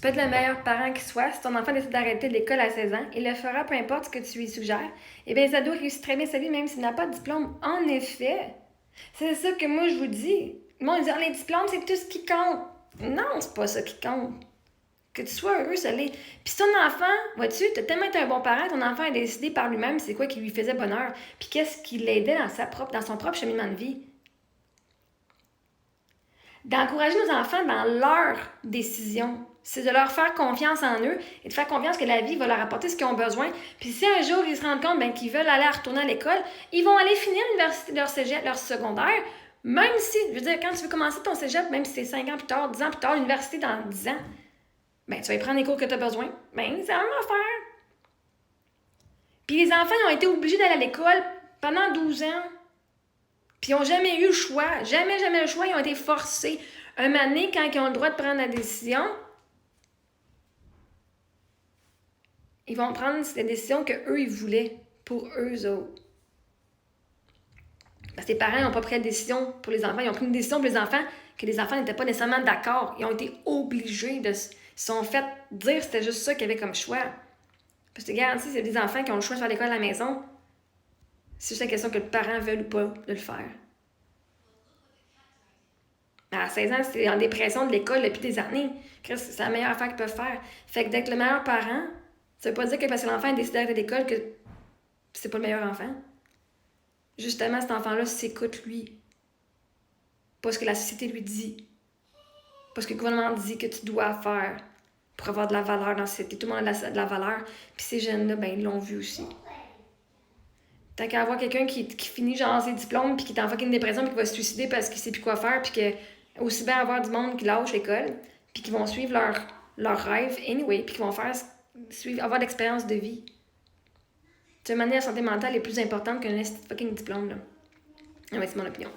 peux être le meilleur parent qui soit. Si ton enfant décide d'arrêter l'école à 16 ans, il le fera peu importe ce que tu lui suggères. Eh bien, les ados réussissent très bien sa vie même s'il n'a pas de diplôme. En effet, c'est ça que moi je vous dis. Le monde dit, les diplômes, c'est tout ce qui compte. Non, c'est pas ça qui compte. Que tu sois heureux, ça l'est. Puis si ton enfant, vois-tu, t'as tellement été un bon parent, ton enfant a décidé par lui-même c'est quoi qui lui faisait bonheur, puis qu'est-ce qui l'aidait dans son propre cheminement de vie. D'encourager nos enfants dans leurs décisions. C'est de leur faire confiance en eux et de faire confiance que la vie va leur apporter ce qu'ils ont besoin. Puis si un jour ils se rendent compte qu'ils veulent aller retourner à l'école, ils vont aller finir l'université, leur cégep, leur secondaire, même si, je veux dire, quand tu veux commencer ton cégep, même si c'est 5 ans plus tard, 10 ans plus tard, l'université dans 10 ans, tu vas y prendre les cours que tu as besoin. C'est la même affaire. Puis les enfants, ils ont été obligés d'aller à l'école pendant 12 ans. Puis ils n'ont jamais eu le choix. Jamais le choix. Ils ont été forcés. Un moment donné, quand ils ont le droit de prendre la décision, ils vont prendre la décision qu'eux, ils voulaient pour eux autres. Parce que les parents n'ont pas pris la décision pour les enfants. Ils ont pris une décision pour les enfants que les enfants n'étaient pas nécessairement d'accord. Ils ont été obligés de... Ils se sont fait dire que c'était juste ça qu'ils avaient comme choix. Parce que je te garantis, c'est des enfants qui ont le choix de faire l'école à la maison. C'est juste la question que le parent veut ou pas de le faire. À 16 ans, c'est en dépression de l'école depuis des années. C'est la meilleure affaire qu'ils peuvent faire. Fait que d'être le meilleur parent, ça veut pas dire que parce que l'enfant a décidé d'arrêter l'école que c'est pas le meilleur enfant. Justement, cet enfant-là s'écoute lui. Pas ce que la société lui dit. Pas ce que le gouvernement dit que tu dois faire pour avoir de la valeur dans la société. Tout le monde a de la valeur. Puis ces jeunes-là, ils l'ont vu aussi. Tant qu'à avoir quelqu'un qui finit genre ses diplômes puis qui est en fucking dépression puis qui va se suicider parce qu'il sait plus quoi faire puis que aussi bien avoir du monde qui lâche l'école puis qui vont suivre leur rêve anyway puis qui vont avoir l'expérience de vie. De toute manière, la santé mentale est plus importante qu'un fucking diplôme, là. C'est mon opinion.